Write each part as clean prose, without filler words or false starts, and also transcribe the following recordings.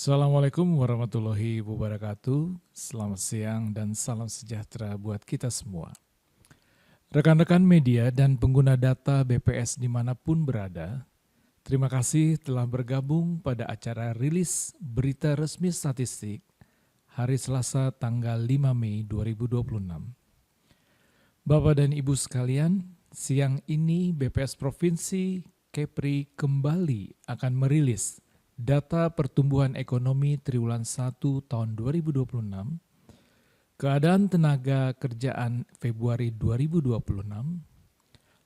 Assalamualaikum warahmatullahi wabarakatuh. Selamat siang dan salam sejahtera buat kita semua. Rekan-rekan media dan pengguna data BPS dimanapun berada, terima kasih telah bergabung pada acara rilis berita resmi statistik hari Selasa tanggal 5 Mei 2026. Bapak dan Ibu sekalian, siang ini BPS Provinsi Kepri kembali akan merilis data pertumbuhan ekonomi triwulan 1 tahun 2026, keadaan tenaga kerjaan Februari 2026,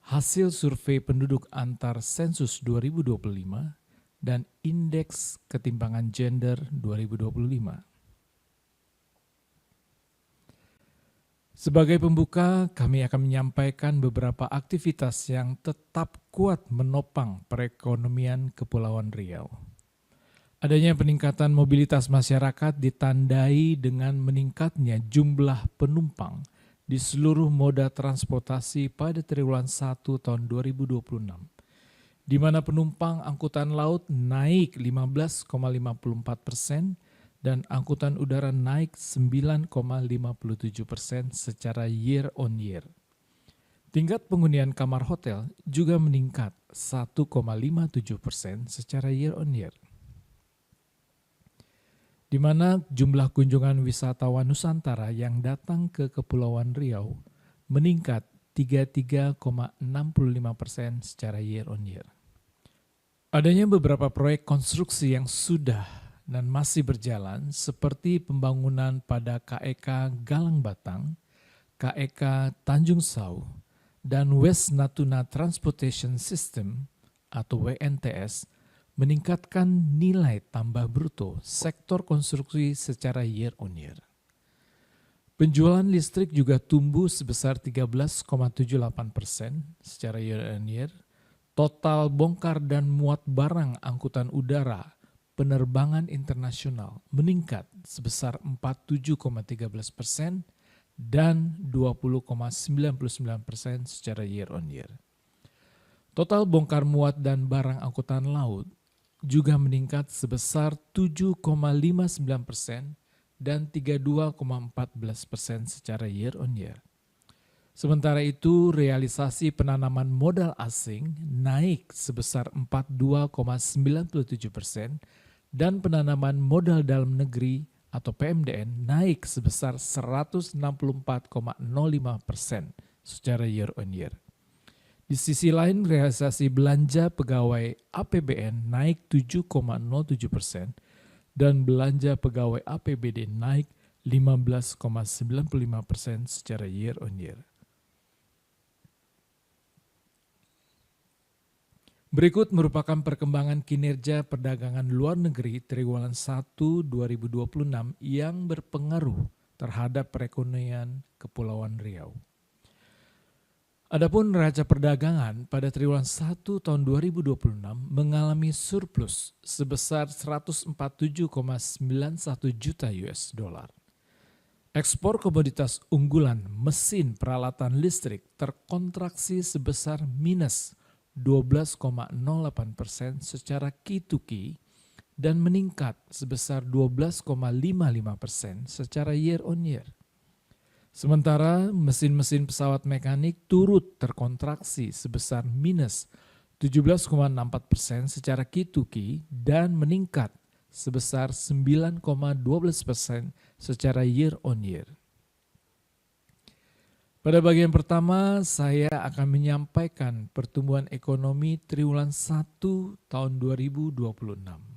hasil survei penduduk antar sensus 2025, dan indeks ketimpangan gender 2025. Sebagai pembuka, kami akan menyampaikan beberapa aktivitas yang tetap kuat menopang perekonomian Kepulauan Riau. Adanya peningkatan mobilitas masyarakat ditandai dengan meningkatnya jumlah penumpang di seluruh moda transportasi pada triwulan 1 tahun 2026, di mana penumpang angkutan laut naik 15,54% dan angkutan udara naik 9,57% secara year on year. Tingkat penghunian kamar hotel juga meningkat 1,57% secara year on year, di mana jumlah kunjungan wisatawan Nusantara yang datang ke Kepulauan Riau meningkat 33,65% secara year on year. Adanya beberapa proyek konstruksi yang sudah dan masih berjalan seperti pembangunan pada KEK Galang Batang, KEK Tanjung Sau, dan West Natuna Transportation System atau WNTS meningkatkan nilai tambah bruto sektor konstruksi secara year on year. Penjualan listrik juga tumbuh sebesar 13,78% secara year on year. Total bongkar dan muat barang angkutan udara penerbangan internasional meningkat sebesar 47,13% dan 20,99% secara year on year. Total bongkar muat dan barang angkutan laut juga meningkat sebesar 7,59% dan 32,14% secara year on year. Sementara itu, realisasi penanaman modal asing naik sebesar 42,97% dan penanaman modal dalam negeri atau PMDN naik sebesar 164,05% secara year on year. Di sisi lain, realisasi belanja pegawai APBN naik 7,07% dan belanja pegawai APBD naik 15,95% secara year on year. Berikut merupakan perkembangan kinerja perdagangan luar negeri triwulan 1 2026 yang berpengaruh terhadap perekonomian Kepulauan Riau. Adapun neraca perdagangan pada triwulan 1 tahun 2026 mengalami surplus sebesar 147,91 juta US dollar. Ekspor komoditas unggulan mesin peralatan listrik terkontraksi sebesar minus 12,08% secara Q2Q dan meningkat sebesar 12,55% secara year on year. Sementara mesin-mesin pesawat mekanik turut terkontraksi sebesar minus 17,64% secara Q2Q dan meningkat sebesar 9,12% secara year on year. Pada bagian pertama, saya akan menyampaikan pertumbuhan ekonomi triwulan 1 tahun 2026.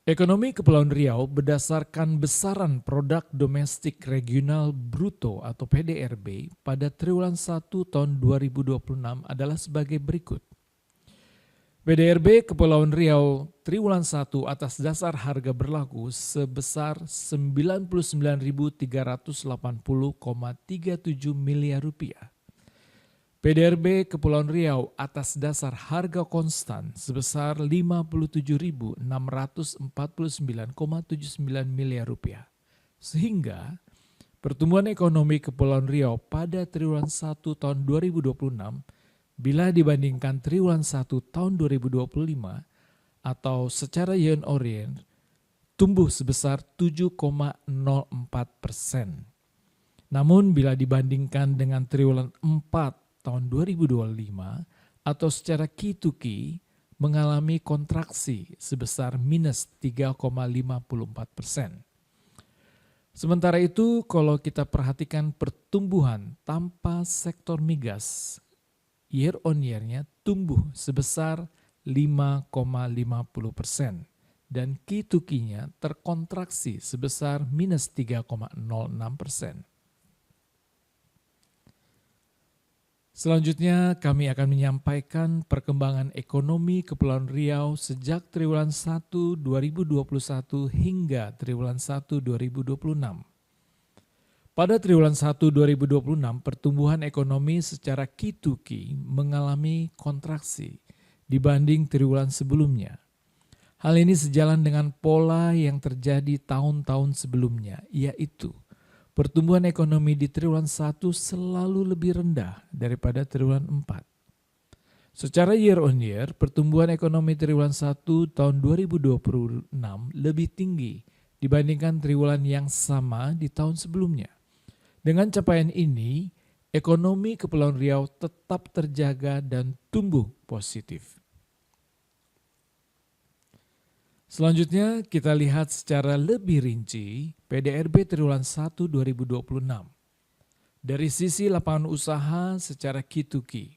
Ekonomi Kepulauan Riau berdasarkan besaran produk domestik regional bruto atau PDRB pada triwulan 1 tahun 2026 adalah sebagai berikut. PDRB Kepulauan Riau triwulan 1 atas dasar harga berlaku sebesar Rp99.380,37 miliar. PDRB Kepulauan Riau atas dasar harga konstan sebesar Rp57.649,79 miliar. Sehingga pertumbuhan ekonomi Kepulauan Riau pada triwulan 1 tahun 2026 bila dibandingkan triwulan 1 tahun 2025 atau secara year on year tumbuh sebesar 7,04%. Namun bila dibandingkan dengan triwulan 4 tahun 2025 atau secara Q2Q mengalami kontraksi sebesar minus 3,54%. Sementara itu kalau kita perhatikan pertumbuhan tanpa sektor migas, year on year-nya tumbuh sebesar 5,50% dan Q2Q-nya terkontraksi sebesar minus 3,06%. Selanjutnya kami akan menyampaikan perkembangan ekonomi Kepulauan Riau sejak triwulan 1 2021 hingga triwulan 1 2026. Pada triwulan 1 2026 pertumbuhan ekonomi secara Q2Q mengalami kontraksi dibanding triwulan sebelumnya. Hal ini sejalan dengan pola yang terjadi tahun-tahun sebelumnya, yaitu pertumbuhan ekonomi di triwulan 1 selalu lebih rendah daripada triwulan 4. Secara year on year, pertumbuhan ekonomi triwulan 1 tahun 2026 lebih tinggi dibandingkan triwulan yang sama di tahun sebelumnya. Dengan capaian ini, ekonomi Kepulauan Riau tetap terjaga dan tumbuh positif. Selanjutnya kita lihat secara lebih rinci PDRB triwulan 1 2026. Dari sisi lapangan usaha secara Q2Q.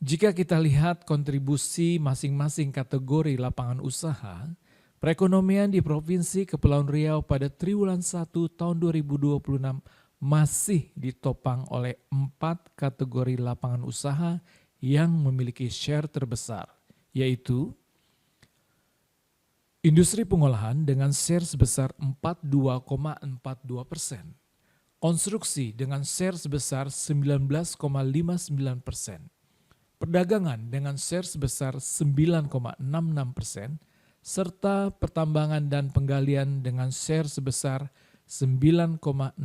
Jika kita lihat kontribusi masing-masing kategori lapangan usaha, perekonomian di Provinsi Kepulauan Riau pada triwulan 1 tahun 2026 masih ditopang oleh 4 kategori lapangan usaha yang memiliki share terbesar, yaitu industri pengolahan dengan share sebesar 42,42%, konstruksi dengan share sebesar 19,59%, perdagangan dengan share sebesar 9,66%, serta pertambangan dan penggalian dengan share sebesar 9,62%.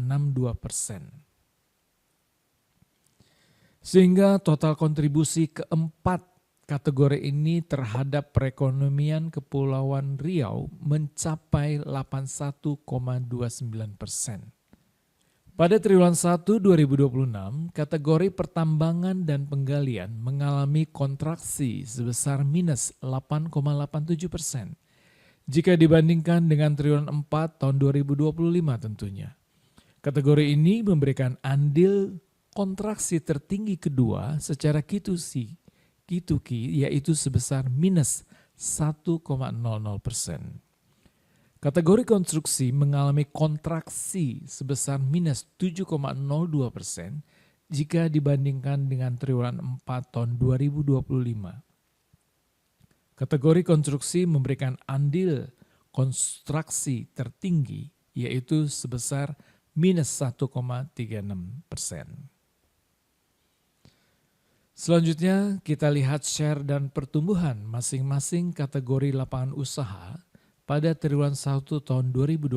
Sehingga total kontribusi keempat kategori ini terhadap perekonomian Kepulauan Riau mencapai 81,29%. Pada triwulan 1 2026, kategori pertambangan dan penggalian mengalami kontraksi sebesar minus 8,87% jika dibandingkan dengan triwulan 4 tahun 2025 tentunya. Kategori ini memberikan andil kontraksi tertinggi kedua secara Q2Q yaitu sebesar minus 1,00%. Kategori konstruksi mengalami kontraksi sebesar minus 7,02% jika dibandingkan dengan triwulan 4 tahun 2025. Kategori konstruksi memberikan andil konstruksi tertinggi yaitu sebesar minus 1,36%. Selanjutnya kita lihat share dan pertumbuhan masing-masing kategori lapangan usaha pada triwulan 1 tahun 2026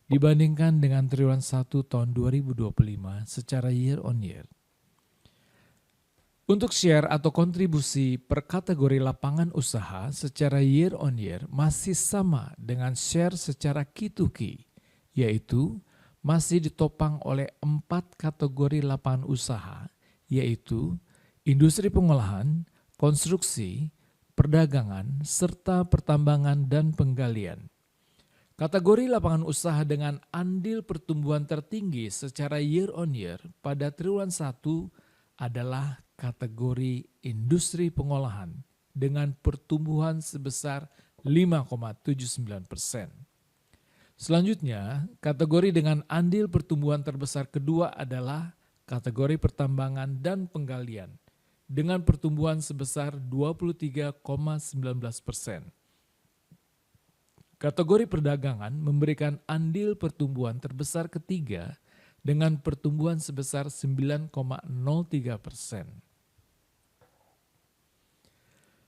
dibandingkan dengan triwulan 1 tahun 2025 secara year on year. Untuk share atau kontribusi per kategori lapangan usaha secara year on year masih sama dengan share secara Q2Q, yaitu masih ditopang oleh 4 kategori lapangan usaha, yaitu industri pengolahan, konstruksi, perdagangan, serta pertambangan dan penggalian. Kategori lapangan usaha dengan andil pertumbuhan tertinggi secara year on year pada triwulan 1 adalah kategori industri pengolahan dengan pertumbuhan sebesar 5,79%. Selanjutnya, kategori dengan andil pertumbuhan terbesar kedua adalah kategori pertambangan dan penggalian dengan pertumbuhan sebesar 23,19%. Kategori perdagangan memberikan andil pertumbuhan terbesar ketiga dengan pertumbuhan sebesar 9,03%.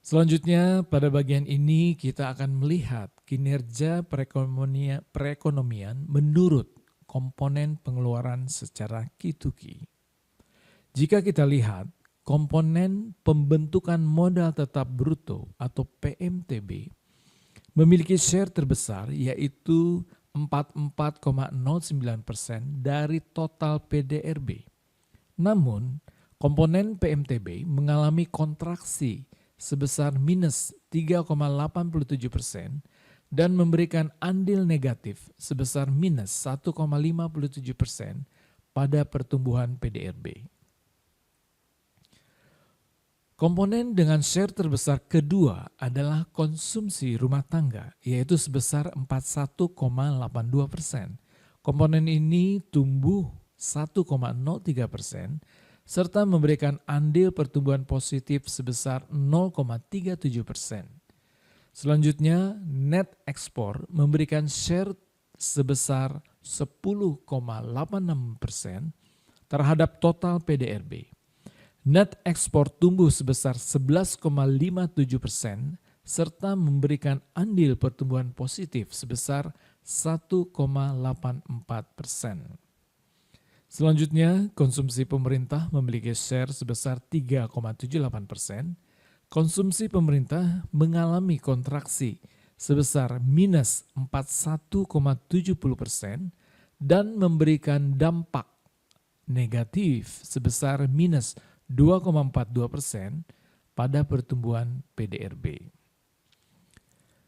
Selanjutnya pada bagian ini kita akan melihat kinerja perekonomian menurut komponen pengeluaran secara Q2Q. Jika kita lihat komponen pembentukan modal tetap bruto atau PMTB memiliki share terbesar yaitu 44,09% dari total PDRB. Namun, komponen PMTB mengalami kontraksi sebesar minus 3,87% dan memberikan andil negatif sebesar minus 1,57% pada pertumbuhan PDRB. Komponen dengan share terbesar kedua adalah konsumsi rumah tangga, yaitu sebesar 41,82%. Komponen ini tumbuh 1,03% serta memberikan andil pertumbuhan positif sebesar 0,37%. Selanjutnya, net ekspor memberikan share sebesar 10,86% terhadap total PDRB. Net ekspor tumbuh sebesar 11,57% serta memberikan andil pertumbuhan positif sebesar 1,84%. Selanjutnya, konsumsi pemerintah memiliki share sebesar 3,78%. Konsumsi pemerintah mengalami kontraksi sebesar minus 41,70% dan memberikan dampak negatif sebesar minus 2,42% pada pertumbuhan PDRB.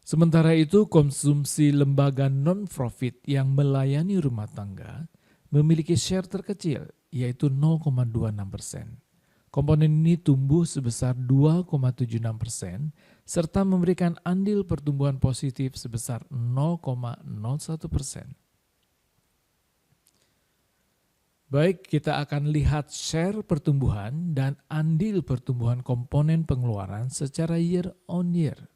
Sementara itu, konsumsi lembaga non-profit yang melayani rumah tangga memiliki share terkecil, yaitu 0,26%. Komponen ini tumbuh sebesar 2,76% serta memberikan andil pertumbuhan positif sebesar 0,01%. Baik, kita akan lihat share pertumbuhan dan andil pertumbuhan komponen pengeluaran secara year on year.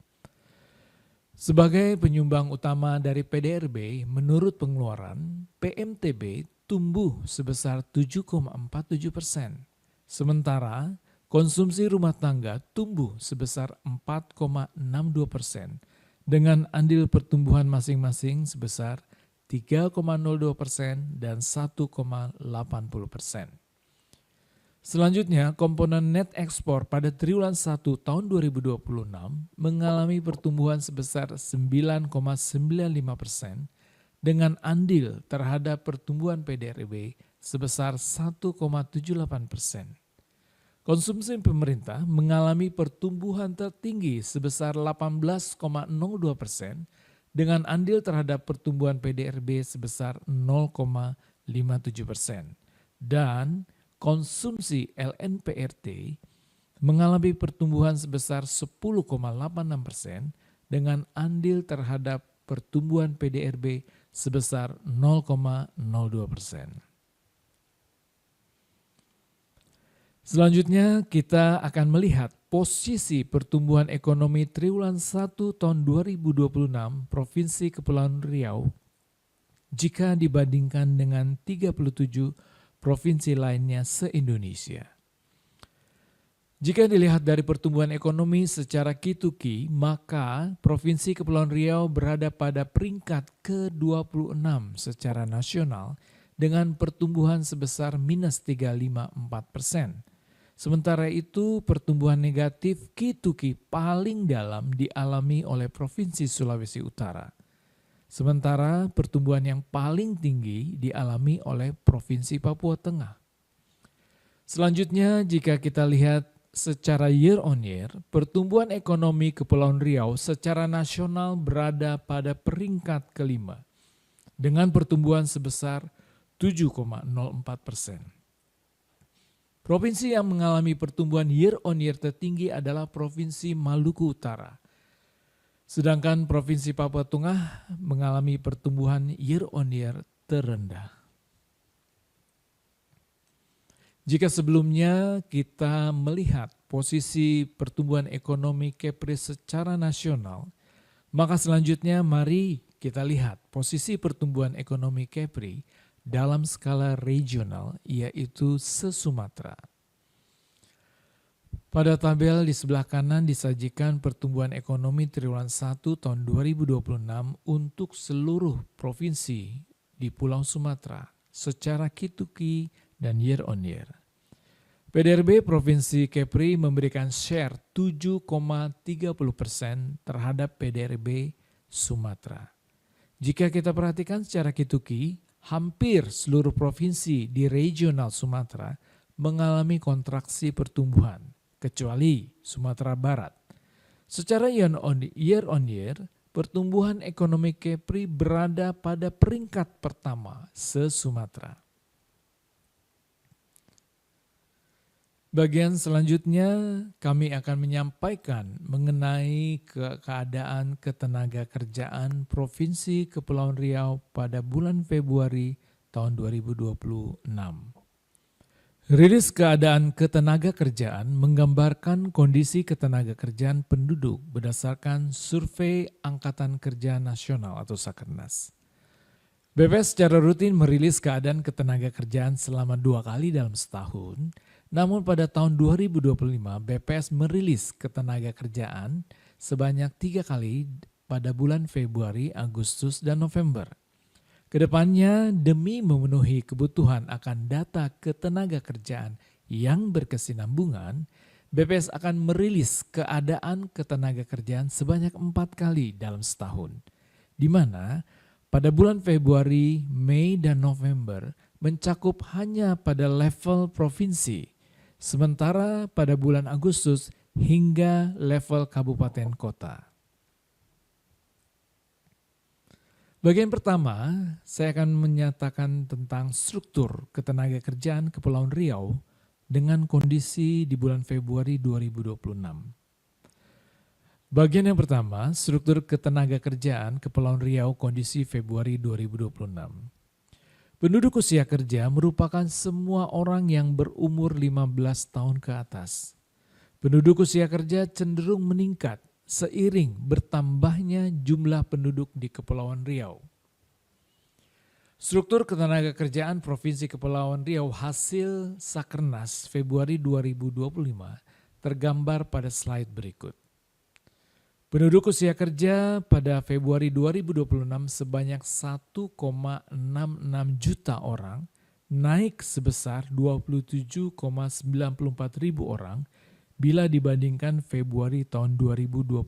Sebagai penyumbang utama dari PDRB, menurut pengeluaran, PMTB tumbuh sebesar 7,47%. Sementara konsumsi rumah tangga tumbuh sebesar 4,62% dengan andil pertumbuhan masing-masing sebesar 3,02% dan 1,80%. Selanjutnya, komponen net ekspor pada triwulan 1 tahun 2026 mengalami pertumbuhan sebesar 9,95% dengan andil terhadap pertumbuhan PDRB sebesar 1,78%. Konsumsi pemerintah mengalami pertumbuhan tertinggi sebesar 18,02% dengan andil terhadap pertumbuhan PDRB sebesar 0,57%. Dan konsumsi LNPRT mengalami pertumbuhan sebesar 10,86% dengan andil terhadap pertumbuhan PDRB sebesar 0,02%. Selanjutnya kita akan melihat posisi pertumbuhan ekonomi triwulan 1 tahun 2026 Provinsi Kepulauan Riau jika dibandingkan dengan 37 provinsi lainnya se-Indonesia. Jika dilihat dari pertumbuhan ekonomi secara Ki-to-Ki, maka Provinsi Kepulauan Riau berada pada peringkat ke-26 secara nasional dengan pertumbuhan sebesar minus 3,54%. Sementara itu, pertumbuhan negatif Ki-to-Ki paling dalam dialami oleh Provinsi Sulawesi Utara. Sementara pertumbuhan yang paling tinggi dialami oleh Provinsi Papua Tengah. Selanjutnya, jika kita lihat secara year on year, pertumbuhan ekonomi Kepulauan Riau secara nasional berada pada peringkat kelima dengan pertumbuhan sebesar 7,04%. Provinsi yang mengalami pertumbuhan year on year tertinggi adalah Provinsi Maluku Utara. Sedangkan Provinsi Papua Tengah mengalami pertumbuhan year on year terendah. Jika sebelumnya kita melihat posisi pertumbuhan ekonomi Kepri secara nasional, maka selanjutnya mari kita lihat posisi pertumbuhan ekonomi Kepri dalam skala regional, yaitu se-Sumatera. Pada tabel di sebelah kanan disajikan pertumbuhan ekonomi triwulan 1 tahun 2026 untuk seluruh provinsi di Pulau Sumatera secara Ki-to-Ki dan year on year. PDRB Provinsi Kepri memberikan share 7,30% terhadap PDRB Sumatera. Jika kita perhatikan secara kituki, hampir seluruh provinsi di regional Sumatera mengalami kontraksi pertumbuhan, kecuali Sumatera Barat. Secara year on year, pertumbuhan ekonomi Kepri berada pada peringkat pertama se-Sumatera. Bagian selanjutnya kami akan menyampaikan mengenai keadaan ketenagakerjaan Provinsi Kepulauan Riau pada bulan Februari tahun 2026. Rilis keadaan ketenagakerjaan menggambarkan kondisi ketenagakerjaan penduduk berdasarkan Survei Angkatan Kerja Nasional atau Sakernas. BPS secara rutin merilis keadaan ketenagakerjaan selama 2 kali dalam setahun. Namun pada tahun 2025, BPS merilis ketenagakerjaan sebanyak 3 kali pada bulan Februari, Agustus, dan November. Kedepannya, demi memenuhi kebutuhan akan data ketenagakerjaan yang berkesinambungan, BPS akan merilis keadaan ketenagakerjaan sebanyak 4 kali dalam setahun, di mana pada bulan Februari, Mei, dan November mencakup hanya pada level provinsi, sementara pada bulan Agustus hingga level kabupaten kota. Bagian pertama, saya akan menyatakan tentang struktur ketenagakerjaan Kepulauan Riau dengan kondisi di bulan Februari 2026. Bagian yang pertama, struktur ketenagakerjaan Kepulauan Riau kondisi Februari 2026. Penduduk usia kerja merupakan semua orang yang berumur 15 tahun ke atas. Penduduk usia kerja cenderung meningkat seiring bertambahnya jumlah penduduk di Kepulauan Riau. Struktur ketenagakerjaan Provinsi Kepulauan Riau hasil Sakernas Februari 2025 tergambar pada slide berikut. Penduduk usia kerja pada Februari 2026 sebanyak 1,66 juta orang, naik sebesar 27,94 ribu orang bila dibandingkan Februari tahun 2025.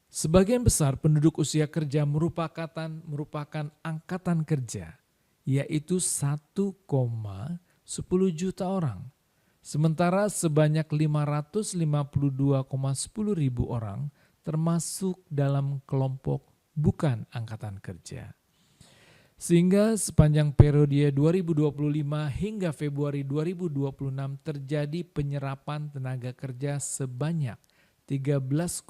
Sebagian besar penduduk usia kerja merupakan angkatan kerja, yaitu 1,10 juta orang. Sementara sebanyak 552,10 ribu orang termasuk dalam kelompok bukan angkatan kerja. Sehingga sepanjang periode 2025 hingga Februari 2026 terjadi penyerapan tenaga kerja sebanyak 13,15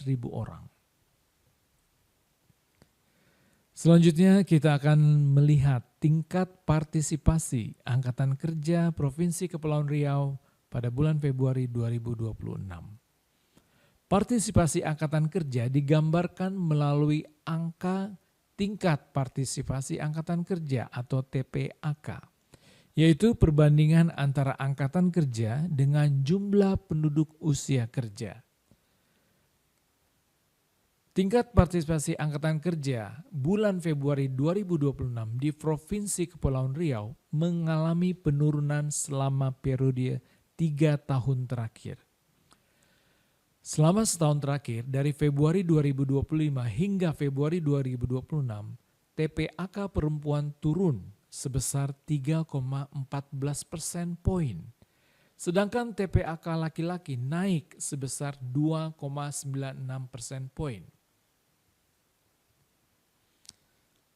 ribu orang. Selanjutnya kita akan melihat tingkat partisipasi Angkatan Kerja Provinsi Kepulauan Riau pada bulan Februari 2026. Partisipasi Angkatan Kerja digambarkan melalui angka tingkat partisipasi Angkatan Kerja atau TPAK, yaitu perbandingan antara Angkatan Kerja dengan jumlah penduduk usia kerja. Tingkat partisipasi Angkatan Kerja bulan Februari 2026 di Provinsi Kepulauan Riau mengalami penurunan selama periode 3 tahun terakhir. Selama setahun terakhir dari Februari 2025 hingga Februari 2026, TPAK perempuan turun sebesar 3,14% poin. Sedangkan TPAK laki-laki naik sebesar 2,96% poin.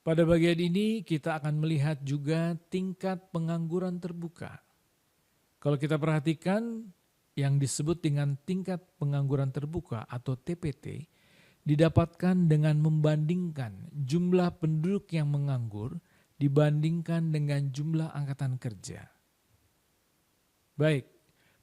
Pada bagian ini kita akan melihat juga tingkat pengangguran terbuka. Kalau kita perhatikan yang disebut dengan tingkat pengangguran terbuka atau TPT didapatkan dengan membandingkan jumlah penduduk yang menganggur dibandingkan dengan jumlah angkatan kerja. Baik,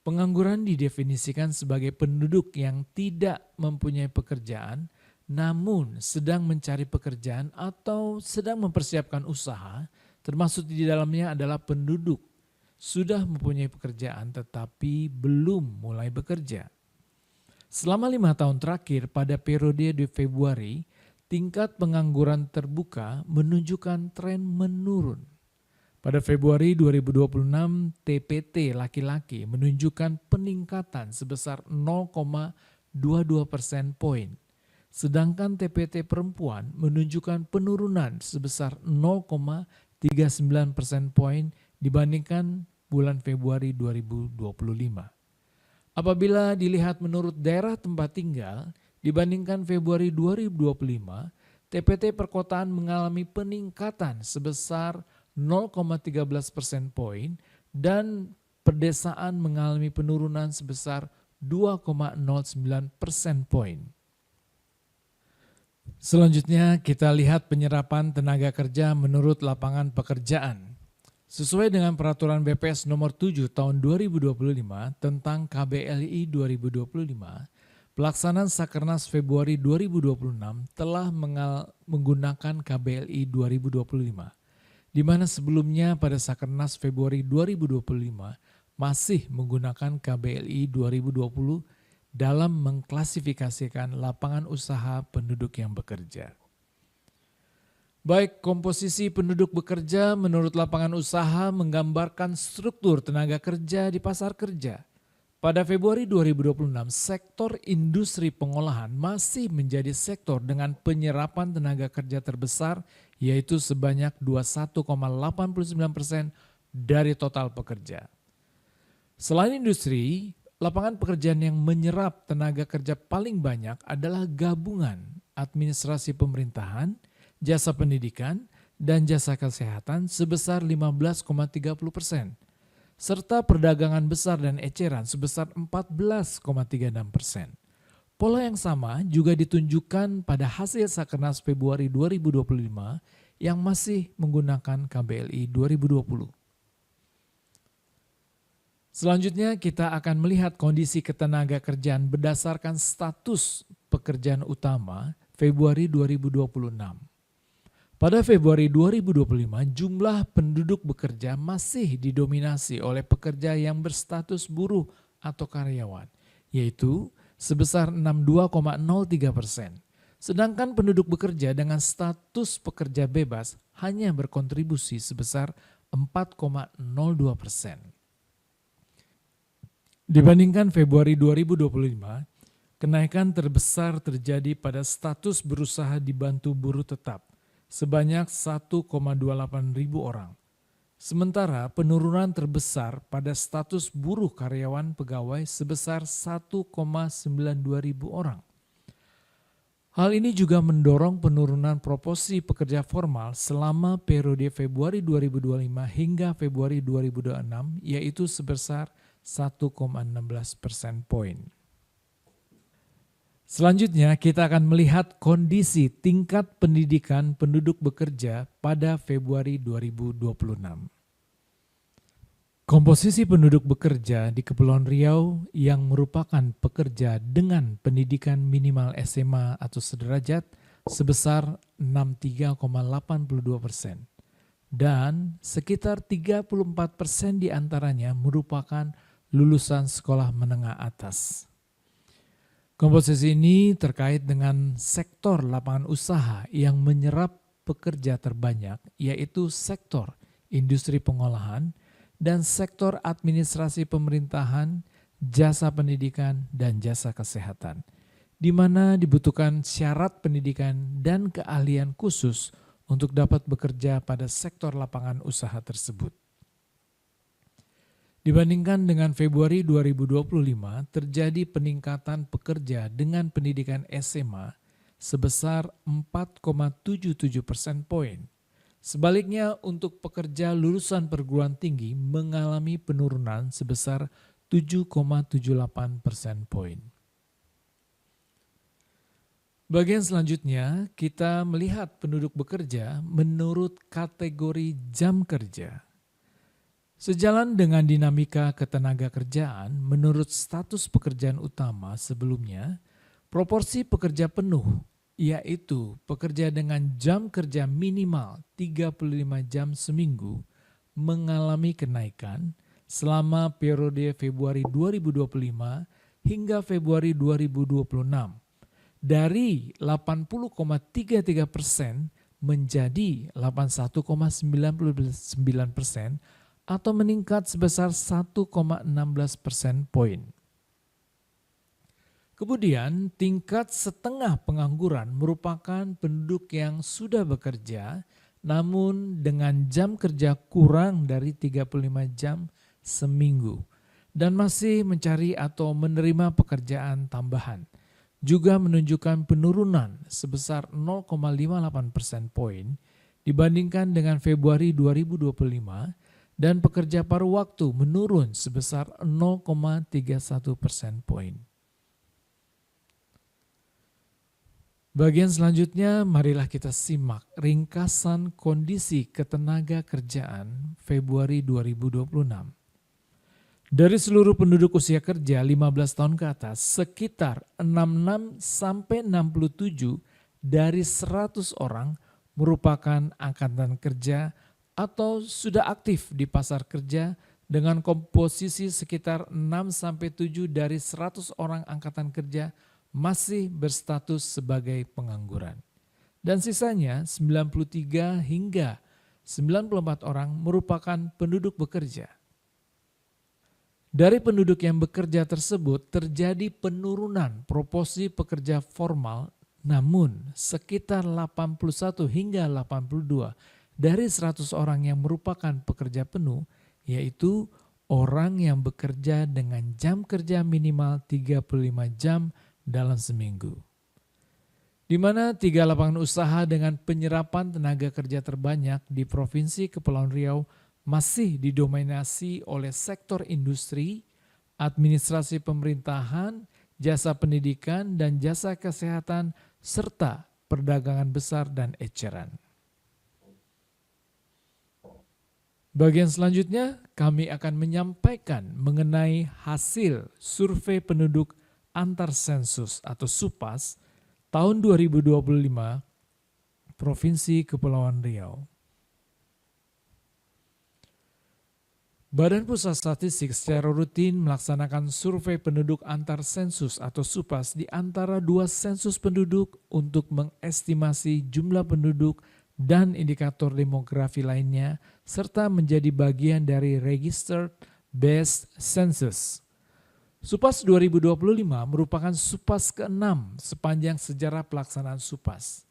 pengangguran didefinisikan sebagai penduduk yang tidak mempunyai pekerjaan namun sedang mencari pekerjaan atau sedang mempersiapkan usaha, termasuk di dalamnya adalah penduduk sudah mempunyai pekerjaan tetapi belum mulai bekerja. Selama 5 tahun terakhir pada periode di Februari, tingkat pengangguran terbuka menunjukkan tren menurun. Pada Februari 2026, TPT laki-laki menunjukkan peningkatan sebesar 0,22 persen poin. Sedangkan TPT perempuan menunjukkan penurunan sebesar 0,39 persen poin dibandingkan bulan Februari 2025. Apabila dilihat menurut daerah tempat tinggal, dibandingkan Februari 2025, TPT perkotaan mengalami peningkatan sebesar 0,13 persen poin dan pedesaan mengalami penurunan sebesar 2,09 persen poin. Selanjutnya kita lihat penyerapan tenaga kerja menurut lapangan pekerjaan. Sesuai dengan peraturan BPS nomor 7 tahun 2025 tentang KBLI 2025, pelaksanaan Sakernas Februari 2026 telah menggunakan KBLI 2025, di mana sebelumnya pada Sakernas Februari 2025 masih menggunakan KBLI 2020 dalam mengklasifikasikan lapangan usaha penduduk yang bekerja. Baik, komposisi penduduk bekerja menurut lapangan usaha menggambarkan struktur tenaga kerja di pasar kerja. Pada Februari 2026, sektor industri pengolahan masih menjadi sektor dengan penyerapan tenaga kerja terbesar, yaitu sebanyak 21,89% dari total pekerja. Selain industri, lapangan pekerjaan yang menyerap tenaga kerja paling banyak adalah gabungan administrasi pemerintahan, jasa pendidikan, dan jasa kesehatan sebesar 15,30%, serta perdagangan besar dan eceran sebesar 14,36%. Pola yang sama juga ditunjukkan pada hasil Sakernas Februari 2025 yang masih menggunakan KBLI 2020. Selanjutnya kita akan melihat kondisi ketenaga kerjaan berdasarkan status pekerjaan utama Februari 2026. Pada Februari 2025, jumlah penduduk bekerja masih didominasi oleh pekerja yang berstatus buruh atau karyawan, yaitu sebesar 62,03%. Sedangkan penduduk bekerja dengan status pekerja bebas hanya berkontribusi sebesar 4,02%. Dibandingkan Februari 2025, kenaikan terbesar terjadi pada status berusaha dibantu buruh tetap sebanyak 1,28 ribu orang. Sementara penurunan terbesar pada status buruh karyawan pegawai sebesar 1,92 ribu orang. Hal ini juga mendorong penurunan proporsi pekerja formal selama periode Februari 2025 hingga Februari 2026, yaitu sebesar 1,16 persen poin. Selanjutnya kita akan melihat kondisi tingkat pendidikan penduduk bekerja pada Februari 2026. Komposisi penduduk bekerja di Kepulauan Riau yang merupakan pekerja dengan pendidikan minimal SMA atau sederajat sebesar 63,82%. Dan sekitar 34% diantaranya merupakan lulusan sekolah menengah atas. Komposisi ini terkait dengan sektor lapangan usaha yang menyerap pekerja terbanyak, yaitu sektor industri pengolahan dan sektor administrasi pemerintahan, jasa pendidikan, dan jasa kesehatan, di mana dibutuhkan syarat pendidikan dan keahlian khusus untuk dapat bekerja pada sektor lapangan usaha tersebut. Dibandingkan dengan Februari 2025, terjadi peningkatan pekerja dengan pendidikan SMA sebesar 4,77 persen poin. Sebaliknya untuk pekerja lulusan perguruan tinggi mengalami penurunan sebesar 7,78 persen poin. Bagian selanjutnya kita melihat penduduk bekerja menurut kategori jam kerja. Sejalan dengan dinamika ketenaga kerjaan menurut status pekerjaan utama sebelumnya, proporsi pekerja penuh, yaitu pekerja dengan jam kerja minimal 35 jam seminggu, mengalami kenaikan selama periode Februari 2025 hingga Februari 2026 dari 80,33% menjadi 81,99% atau meningkat sebesar 1,16 persen poin. Kemudian tingkat setengah pengangguran merupakan penduduk yang sudah bekerja namun dengan jam kerja kurang dari 35 jam seminggu dan masih mencari atau menerima pekerjaan tambahan. Juga menunjukkan penurunan sebesar 0,58 persen poin dibandingkan dengan Februari 2025 dan pekerja paruh waktu menurun sebesar 0,31 persen poin. Bagian selanjutnya, marilah kita simak ringkasan kondisi ketenaga kerjaan Februari 2026. Dari seluruh penduduk usia kerja 15 tahun ke atas, sekitar 66-67 dari 100 orang merupakan angkatan kerja atau sudah aktif di pasar kerja dengan komposisi sekitar 6-7 dari 100 orang angkatan kerja masih berstatus sebagai pengangguran. Dan sisanya 93 hingga 94 orang merupakan penduduk bekerja. Dari penduduk yang bekerja tersebut terjadi penurunan proporsi pekerja formal, namun sekitar 81 hingga 82 dari 100 orang yang merupakan pekerja penuh, yaitu orang yang bekerja dengan jam kerja minimal 35 jam dalam seminggu. Di mana 3 lapangan usaha dengan penyerapan tenaga kerja terbanyak di Provinsi Kepulauan Riau masih didominasi oleh sektor industri, administrasi pemerintahan, jasa pendidikan, dan jasa kesehatan, serta perdagangan besar dan eceran. Bagian selanjutnya, kami akan menyampaikan mengenai hasil survei penduduk antar sensus atau SUPAS tahun 2025 Provinsi Kepulauan Riau. Badan Pusat Statistik secara rutin melaksanakan survei penduduk antar sensus atau SUPAS di antara 2 sensus penduduk untuk mengestimasi jumlah penduduk dan indikator demografi lainnya serta menjadi bagian dari Registered Based Census. SUPAS 2025 merupakan SUPAS ke-6 sepanjang sejarah pelaksanaan SUPAS.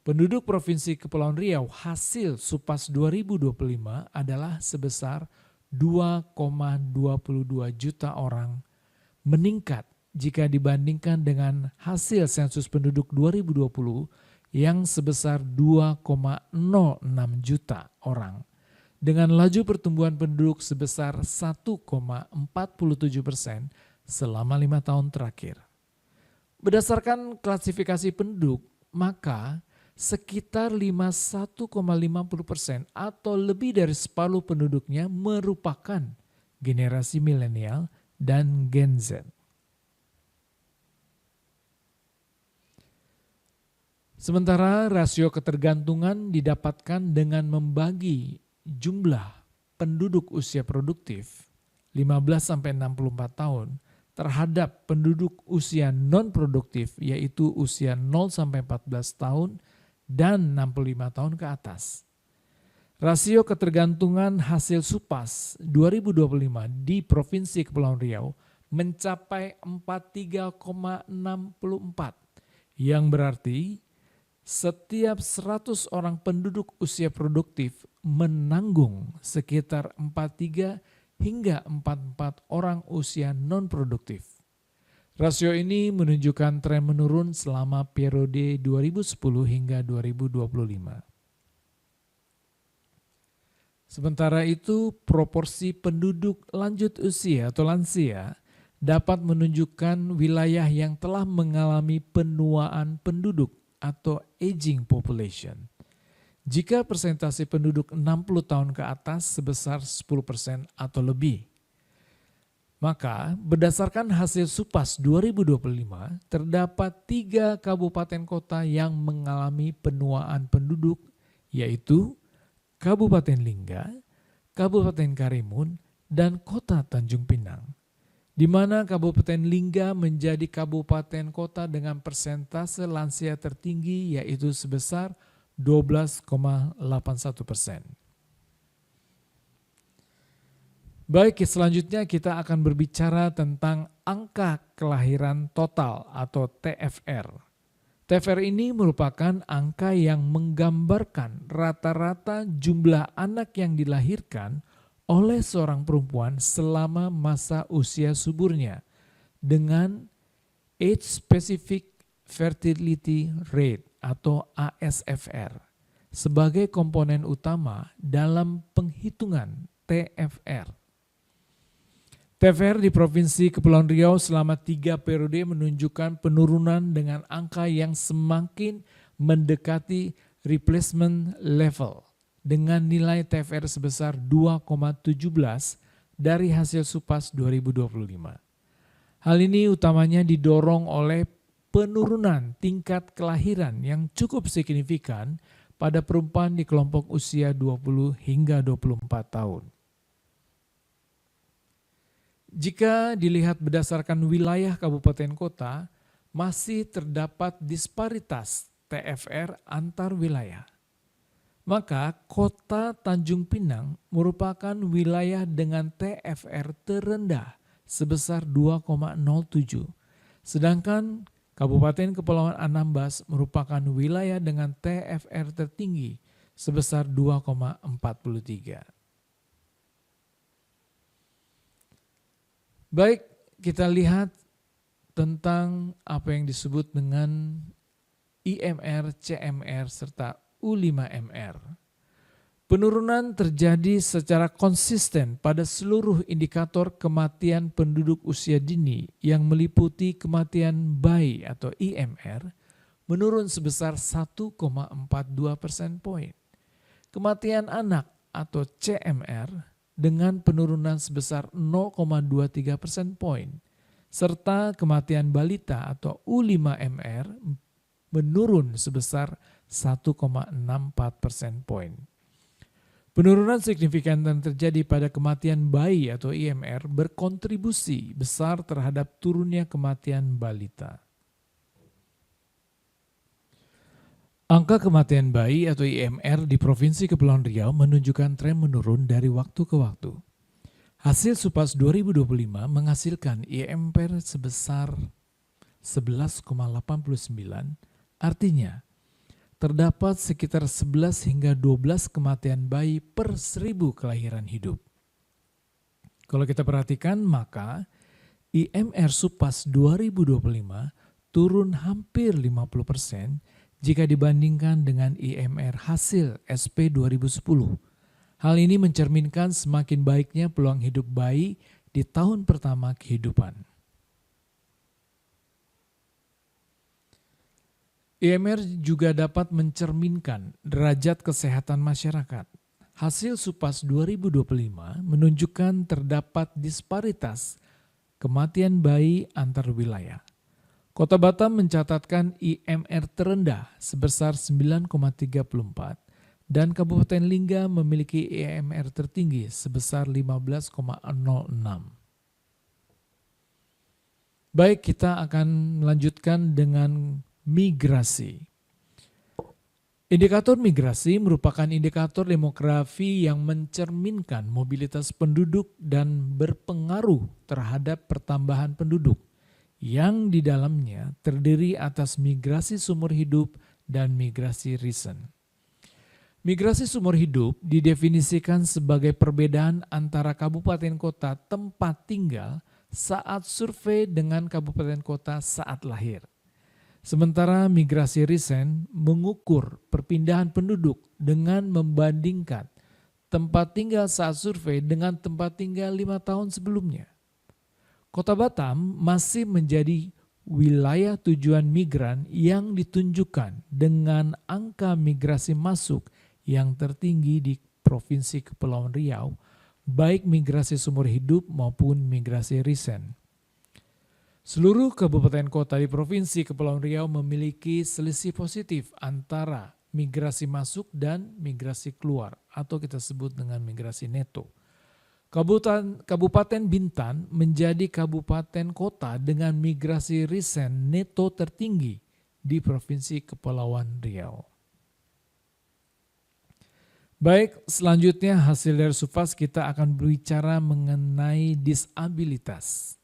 Penduduk Provinsi Kepulauan Riau hasil SUPAS 2025 adalah sebesar 2,22 juta orang, meningkat jika dibandingkan dengan hasil sensus penduduk 2020 yang sebesar 2,06 juta orang, dengan laju pertumbuhan penduduk sebesar 1,47% selama 5 tahun terakhir. Berdasarkan klasifikasi penduduk, maka sekitar 51,50% atau lebih dari separuh penduduknya merupakan generasi milenial dan Gen Z. Sementara rasio ketergantungan didapatkan dengan membagi jumlah penduduk usia produktif 15-64 tahun terhadap penduduk usia non-produktif yaitu usia 0-14 tahun dan 65 tahun ke atas. Rasio ketergantungan hasil SUPAS 2025 di Provinsi Kepulauan Riau mencapai 43,64 yang berarti setiap 100 orang penduduk usia produktif menanggung sekitar 43 hingga 44 orang usia non-produktif. Rasio ini menunjukkan tren menurun selama periode 2010 hingga 2025. Sementara itu, proporsi penduduk lanjut usia atau lansia dapat menunjukkan wilayah yang telah mengalami penuaan penduduk atau aging population. Jika persentase penduduk 60 tahun ke atas sebesar 10% atau lebih. Maka berdasarkan hasil SUPAS 2025 terdapat 3 kabupaten kota yang mengalami penuaan penduduk yaitu Kabupaten Lingga, Kabupaten Karimun, dan Kota Tanjung Pinang. Di mana Kabupaten Lingga menjadi kabupaten kota dengan persentase lansia tertinggi yaitu sebesar 12,81%. Baik, selanjutnya kita akan berbicara tentang angka kelahiran total atau TFR. TFR ini merupakan angka yang menggambarkan rata-rata jumlah anak yang dilahirkan oleh seorang perempuan selama masa usia suburnya dengan Age Specific Fertility Rate atau ASFR sebagai komponen utama dalam penghitungan TFR. TFR di Provinsi Kepulauan Riau selama 3 periode menunjukkan penurunan dengan angka yang semakin mendekati replacement level dengan nilai TFR sebesar 2,17 dari hasil SUPAS 2025. Hal ini utamanya didorong oleh penurunan tingkat kelahiran yang cukup signifikan pada perempuan di kelompok usia 20 hingga 24 tahun. Jika dilihat berdasarkan wilayah kabupaten kota, masih terdapat disparitas TFR antar wilayah. Maka kota Tanjung Pinang merupakan wilayah dengan TFR terendah sebesar 2,07. Sedangkan Kabupaten Kepulauan Anambas merupakan wilayah dengan TFR tertinggi sebesar 2,43. Baik, kita lihat tentang apa yang disebut dengan IMR, CMR, serta U5MR. Penurunan terjadi secara konsisten pada seluruh indikator kematian penduduk usia dini yang meliputi kematian bayi atau IMR menurun sebesar 1,42 persen poin. Kematian anak atau CMR dengan penurunan sebesar 0,23 persen poin, serta kematian balita atau U5MR menurun sebesar 1,64 persen poin. Penurunan signifikan yang terjadi pada kematian bayi atau IMR berkontribusi besar terhadap turunnya kematian balita. Angka kematian bayi atau IMR di Provinsi Kepulauan Riau menunjukkan tren menurun dari waktu ke waktu. Hasil SUPAS 2025 menghasilkan IMR sebesar 11,89, artinya terdapat sekitar 11 hingga 12 kematian bayi per 1000 kelahiran hidup. Kalau kita perhatikan, maka IMR SUPAS 2025 turun hampir 50% jika dibandingkan dengan IMR hasil SP 2010. Hal ini mencerminkan semakin baiknya peluang hidup bayi di tahun pertama kehidupan. IMR juga dapat mencerminkan derajat kesehatan masyarakat. Hasil SUPAS 2025 menunjukkan terdapat disparitas kematian bayi antar wilayah. Kota Batam mencatatkan IMR terendah sebesar 9,34 dan Kabupaten Lingga memiliki IMR tertinggi sebesar 15,06. Baik, kita akan melanjutkan dengan migrasi. Indikator migrasi merupakan indikator demografi yang mencerminkan mobilitas penduduk dan berpengaruh terhadap pertambahan penduduk, yang di dalamnya terdiri atas migrasi sumur hidup dan migrasi recent. Migrasi sumur hidup didefinisikan sebagai perbedaan antara kabupaten kota tempat tinggal saat survei dengan kabupaten kota saat lahir. Sementara migrasi recent mengukur perpindahan penduduk dengan membandingkan tempat tinggal saat survei dengan tempat tinggal 5 tahun sebelumnya. Kota Batam masih menjadi wilayah tujuan migran yang ditunjukkan dengan angka migrasi masuk yang tertinggi di Provinsi Kepulauan Riau, baik migrasi sumur hidup maupun migrasi recent. Seluruh kabupaten kota di Provinsi Kepulauan Riau memiliki selisih positif antara migrasi masuk dan migrasi keluar atau kita sebut dengan migrasi neto. Kabupaten Bintan menjadi kabupaten kota dengan migrasi recent neto tertinggi di Provinsi Kepulauan Riau. Baik, selanjutnya hasil dari SUFAS kita akan berbicara mengenai disabilitas.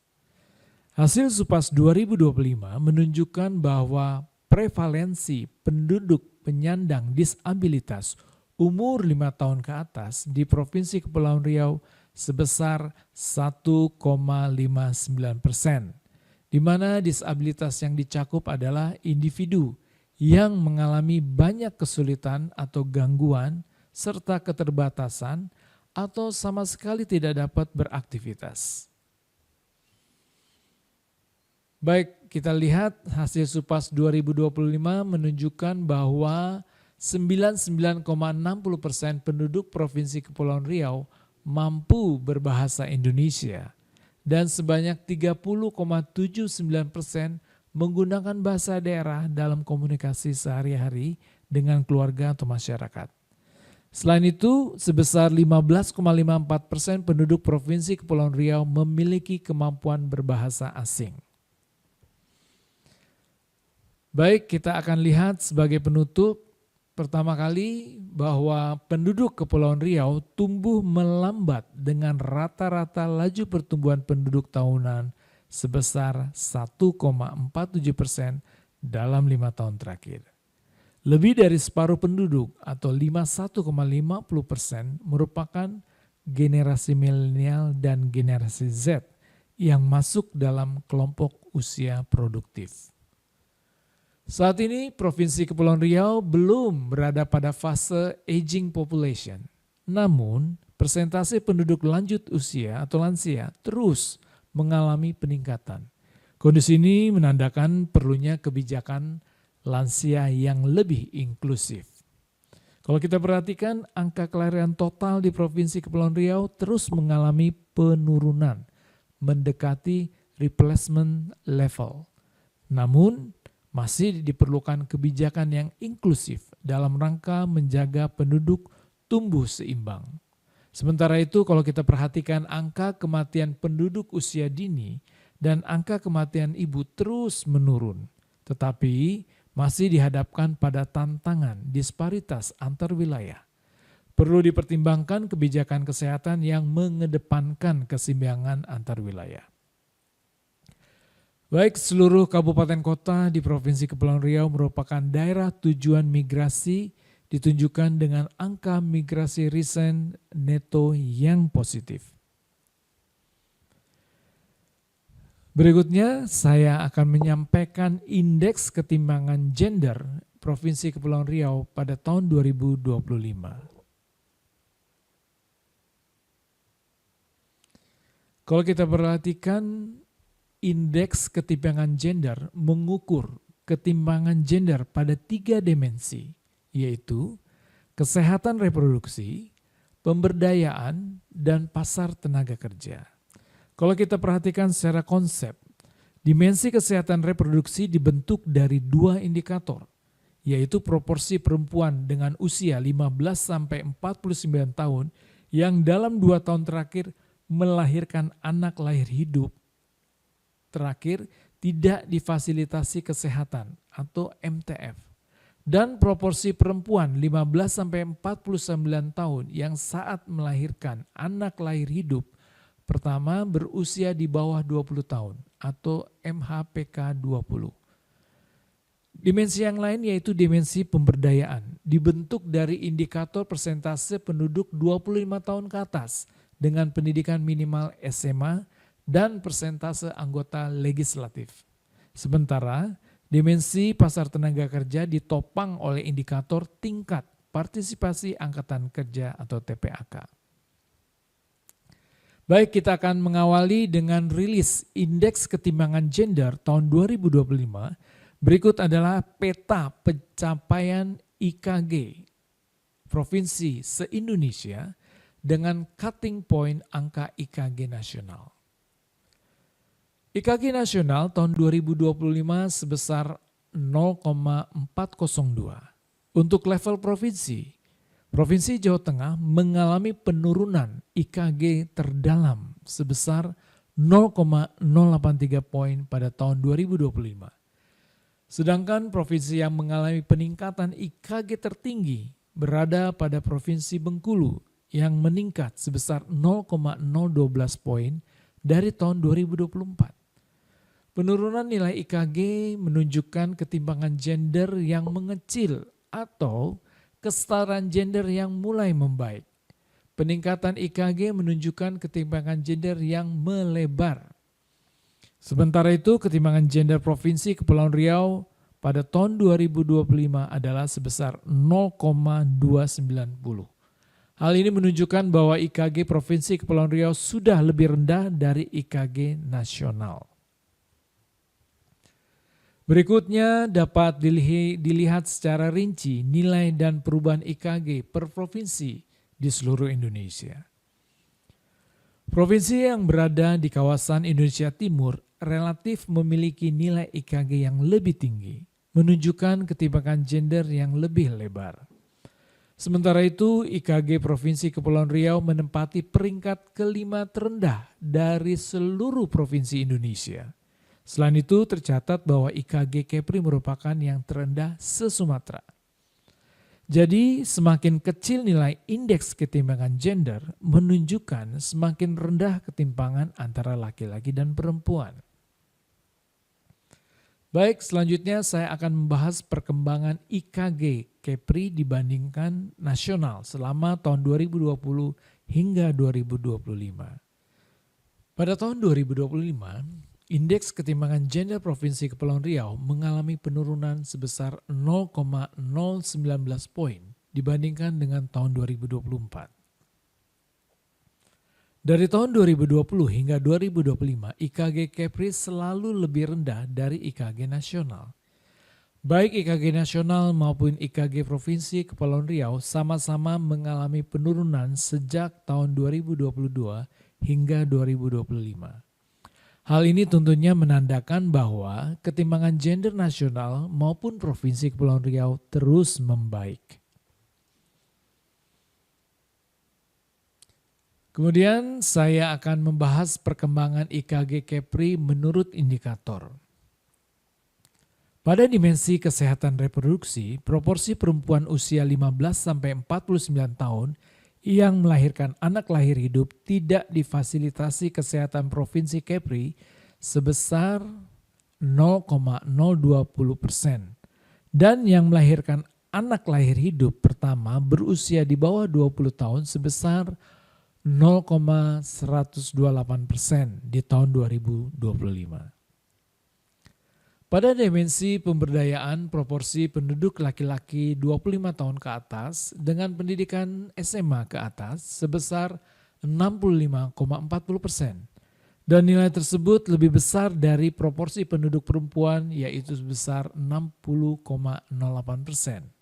Hasil SUFAS 2025 menunjukkan bahwa prevalensi penduduk penyandang disabilitas umur 5 tahun ke atas di Provinsi Kepulauan Riau sebesar 1,59%, di mana disabilitas yang dicakup adalah individu yang mengalami banyak kesulitan atau gangguan serta keterbatasan atau sama sekali tidak dapat beraktivitas. Baik, kita lihat hasil SUFAS 2025 menunjukkan bahwa 99,60% penduduk Provinsi Kepulauan Riau mampu berbahasa Indonesia dan sebanyak 30,79% menggunakan bahasa daerah dalam komunikasi sehari-hari dengan keluarga atau masyarakat. Selain itu, sebesar 15,54% penduduk Provinsi Kepulauan Riau memiliki kemampuan berbahasa asing. Baik, kita akan lihat sebagai penutup pertama kali bahwa penduduk Kepulauan Riau tumbuh melambat dengan rata-rata laju pertumbuhan penduduk tahunan sebesar 1,47% dalam 5 tahun terakhir. Lebih dari separuh penduduk atau 51,50% merupakan generasi milenial dan generasi Z yang masuk dalam kelompok usia produktif. Saat ini Provinsi Kepulauan Riau belum berada pada fase aging population. Namun, persentase penduduk lanjut usia atau lansia terus mengalami peningkatan. Kondisi ini menandakan perlunya kebijakan lansia yang lebih inklusif. Kalau kita perhatikan, angka kelahiran total di Provinsi Kepulauan Riau terus mengalami penurunan, mendekati replacement level. Namun, masih diperlukan kebijakan yang inklusif dalam rangka menjaga penduduk tumbuh seimbang. Sementara itu kalau kita perhatikan angka kematian penduduk usia dini dan angka kematian ibu terus menurun. Tetapi masih dihadapkan pada tantangan disparitas antar wilayah. Perlu dipertimbangkan kebijakan kesehatan yang mengedepankan keseimbangan antar wilayah. Baik, seluruh kabupaten kota di Provinsi Kepulauan Riau merupakan daerah tujuan migrasi ditunjukkan dengan angka migrasi recent neto yang positif. Berikutnya saya akan menyampaikan indeks ketimbangan gender Provinsi Kepulauan Riau pada tahun 2025. Kalau kita perhatikan, indeks ketimpangan gender mengukur ketimpangan gender pada 3 dimensi, yaitu kesehatan reproduksi, pemberdayaan, dan pasar tenaga kerja. Kalau kita perhatikan secara konsep, dimensi kesehatan reproduksi dibentuk dari 2 indikator, yaitu proporsi perempuan dengan usia 15-49 tahun yang dalam 2 tahun terakhir melahirkan anak lahir hidup, terakhir tidak difasilitasi kesehatan atau MTF, dan proporsi perempuan 15-49 tahun yang saat melahirkan anak lahir hidup pertama berusia di bawah 20 tahun atau MHPK 20. Dimensi yang lain yaitu dimensi pemberdayaan, dibentuk dari indikator persentase penduduk 25 tahun ke atas dengan pendidikan minimal SMA dan persentase anggota legislatif. Sementara dimensi pasar tenaga kerja ditopang oleh indikator tingkat partisipasi angkatan kerja atau TPAK. Baik, kita akan mengawali dengan rilis indeks ketimbangan gender tahun 2025. Berikut adalah peta pencapaian IKG provinsi se-Indonesia dengan cutting point angka IKG nasional. IKG nasional tahun 2025 sebesar 0,402. Untuk level provinsi, Provinsi Jawa Tengah mengalami penurunan IKG terdalam sebesar 0,083 poin pada tahun 2025. Sedangkan provinsi yang mengalami peningkatan IKG tertinggi berada pada Provinsi Bengkulu yang meningkat sebesar 0,012 poin dari tahun 2024. Penurunan nilai IKG menunjukkan ketimpangan gender yang mengecil atau kesetaraan gender yang mulai membaik. Peningkatan IKG menunjukkan ketimpangan gender yang melebar. Sementara itu, ketimpangan gender Provinsi Kepulauan Riau pada tahun 2025 adalah sebesar 0,290. Hal ini menunjukkan bahwa IKG Provinsi Kepulauan Riau sudah lebih rendah dari IKG nasional. Berikutnya dapat dilihat secara rinci nilai dan perubahan IKG per provinsi di seluruh Indonesia. Provinsi yang berada di kawasan Indonesia Timur relatif memiliki nilai IKG yang lebih tinggi, menunjukkan ketimpangan gender yang lebih lebar. Sementara itu, IKG Provinsi Kepulauan Riau menempati peringkat kelima terendah dari seluruh provinsi Indonesia. Selain itu, tercatat bahwa IKG Kepri merupakan yang terendah se-Sumatera. Jadi, semakin kecil nilai indeks ketimpangan gender menunjukkan semakin rendah ketimpangan antara laki-laki dan perempuan. Baik, selanjutnya saya akan membahas perkembangan IKG Kepri dibandingkan nasional selama tahun 2020 hingga 2025. Pada tahun 2025, indeks ketimpangan gender Provinsi Kepulauan Riau mengalami penurunan sebesar 0,019 poin dibandingkan dengan tahun 2024. Dari tahun 2020 hingga 2025, IKG Kepri selalu lebih rendah dari IKG nasional. Baik IKG nasional maupun IKG Provinsi Kepulauan Riau sama-sama mengalami penurunan sejak tahun 2022 hingga 2025. Hal ini tentunya menandakan bahwa ketimpangan gender nasional maupun Provinsi Kepulauan Riau terus membaik. Kemudian saya akan membahas perkembangan IKG Kepri menurut indikator. Pada dimensi kesehatan reproduksi, proporsi perempuan usia 15-49 tahun yang melahirkan anak lahir hidup tidak difasilitasi kesehatan Provinsi Kepri sebesar 0,020% dan yang melahirkan anak lahir hidup pertama berusia di bawah 20 tahun sebesar 0,128% di tahun 2025. Pada dimensi pemberdayaan, proporsi penduduk laki-laki 25 tahun ke atas dengan pendidikan SMA ke atas sebesar 65,40%. Dan nilai tersebut lebih besar dari proporsi penduduk perempuan yaitu sebesar 60,08%.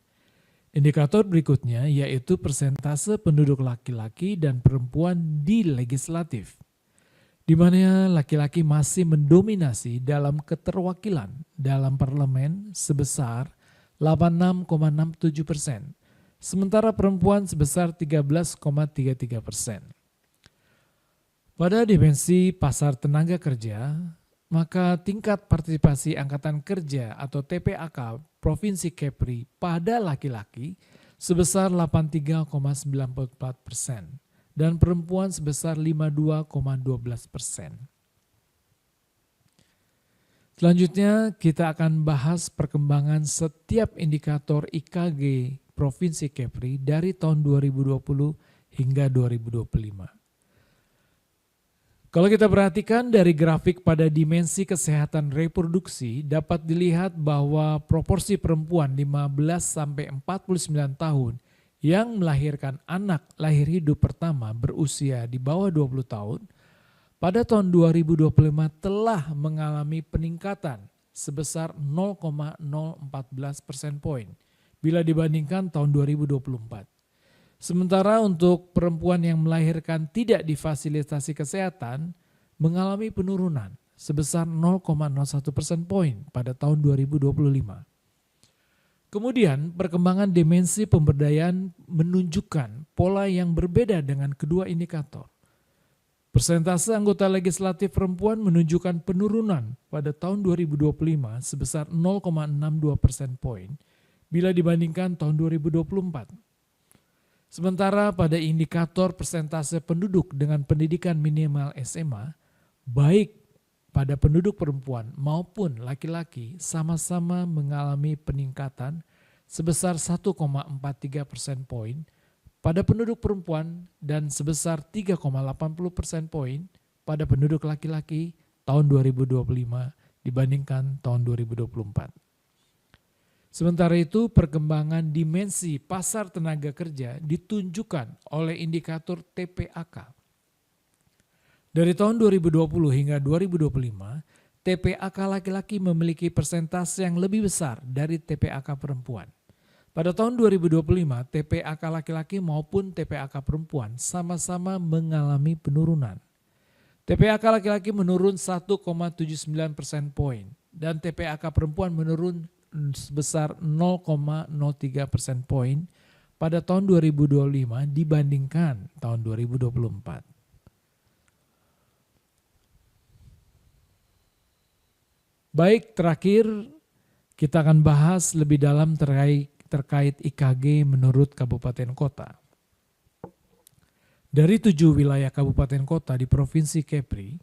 Indikator berikutnya yaitu persentase penduduk laki-laki dan perempuan di legislatif, di mana laki-laki masih mendominasi dalam keterwakilan dalam parlemen sebesar 86,67%, sementara perempuan sebesar 13,33%. Pada dimensi pasar tenaga kerja, maka tingkat partisipasi angkatan kerja atau TPAK Provinsi Kepri pada laki-laki sebesar 83,94% dan perempuan sebesar 52,12%. Selanjutnya kita akan bahas perkembangan setiap indikator IKG Provinsi Kepri dari tahun 2020 hingga 2025. Kalau kita perhatikan dari grafik pada dimensi kesehatan reproduksi dapat dilihat bahwa proporsi perempuan 15-49 tahun yang melahirkan anak lahir hidup pertama berusia di bawah 20 tahun pada tahun 2025 telah mengalami peningkatan sebesar 0,014 persen poin bila dibandingkan tahun 2024. Sementara untuk perempuan yang melahirkan tidak difasilitasi kesehatan mengalami penurunan sebesar 0,01 persen poin pada tahun 2025. Kemudian perkembangan dimensi pemberdayaan menunjukkan pola yang berbeda dengan kedua indikator. Persentase anggota legislatif perempuan menunjukkan penurunan pada tahun 2025 sebesar 0,62 persen poin bila dibandingkan tahun 2024. Sementara pada indikator persentase penduduk dengan pendidikan minimal SMA, baik pada penduduk perempuan maupun laki-laki sama-sama mengalami peningkatan sebesar 1,43 persen poin pada penduduk perempuan dan sebesar 3,80 persen poin pada penduduk laki-laki tahun 2025 dibandingkan tahun 2024. Sementara itu, perkembangan dimensi pasar tenaga kerja ditunjukkan oleh indikator TPAK. Dari tahun 2020 hingga 2025, TPAK laki-laki memiliki persentase yang lebih besar dari TPAK perempuan. Pada tahun 2025, TPAK laki-laki maupun TPAK perempuan sama-sama mengalami penurunan. TPAK laki-laki menurun 1,79 persen poin dan TPAK perempuan menurun sebesar 0,03 persen poin pada tahun 2025 dibandingkan tahun 2024. Baik, terakhir kita akan bahas lebih dalam terkait IKG menurut kabupaten kota. Dari 7 wilayah kabupaten kota di Provinsi Kepri,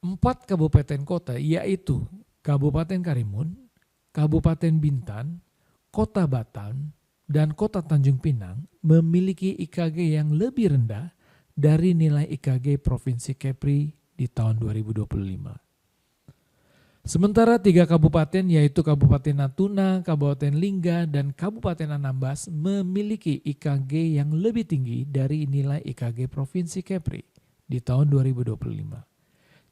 4 kabupaten kota yaitu Kabupaten Karimun, Kabupaten Bintan, Kota Batam, dan Kota Tanjung Pinang memiliki IKG yang lebih rendah dari nilai IKG Provinsi Kepri di tahun 2025. Sementara 3 kabupaten yaitu Kabupaten Natuna, Kabupaten Lingga, dan Kabupaten Anambas memiliki IKG yang lebih tinggi dari nilai IKG Provinsi Kepri di tahun 2025.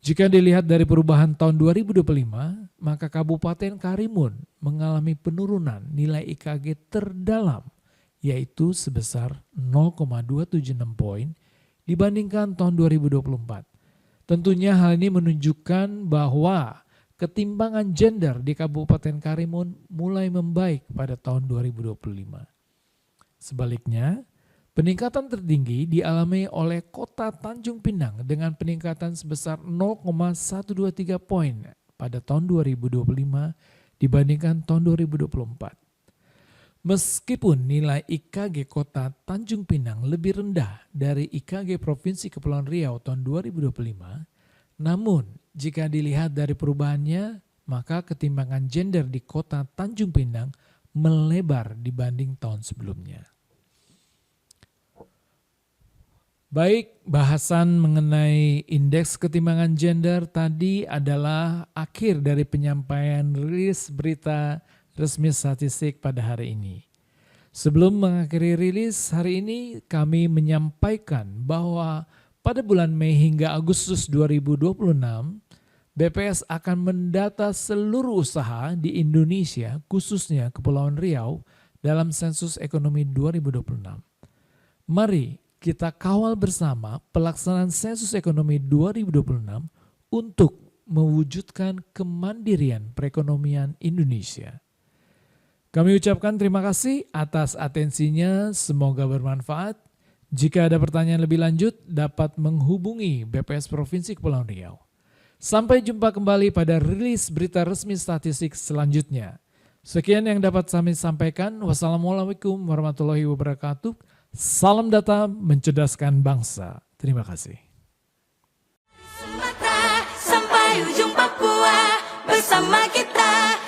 Jika dilihat dari perubahan tahun 2025, maka Kabupaten Karimun mengalami penurunan nilai IKG terdalam, yaitu sebesar 0,276 poin dibandingkan tahun 2024. Tentunya hal ini menunjukkan bahwa ketimpangan gender di Kabupaten Karimun mulai membaik pada tahun 2025. Sebaliknya, peningkatan tertinggi dialami oleh Kota Tanjung Pinang dengan peningkatan sebesar 0,123 poin pada tahun 2025 dibandingkan tahun 2024. Meskipun nilai IKG Kota Tanjung Pinang lebih rendah dari IKG Provinsi Kepulauan Riau tahun 2025, namun jika dilihat dari perubahannya, maka ketimpangan gender di Kota Tanjung Pinang melebar dibanding tahun sebelumnya. Baik, bahasan mengenai indeks ketimpangan gender tadi adalah akhir dari penyampaian rilis berita resmi statistik pada hari ini. Sebelum mengakhiri rilis hari ini, kami menyampaikan bahwa pada bulan Mei hingga Agustus 2026, BPS akan mendata seluruh usaha di Indonesia, khususnya Kepulauan Riau, dalam sensus ekonomi 2026. Mari kita kawal bersama pelaksanaan sensus ekonomi 2026 untuk mewujudkan kemandirian perekonomian Indonesia. Kami ucapkan terima kasih atas atensinya, semoga bermanfaat. Jika ada pertanyaan lebih lanjut, dapat menghubungi BPS Provinsi Kepulauan Riau. Sampai jumpa kembali pada rilis berita resmi statistik selanjutnya. Sekian yang dapat kami sampaikan. Wassalamualaikum warahmatullahi wabarakatuh. Salam data mencerdaskan bangsa. Terima kasih. Sumatera sampai ujung Papua, bersama kita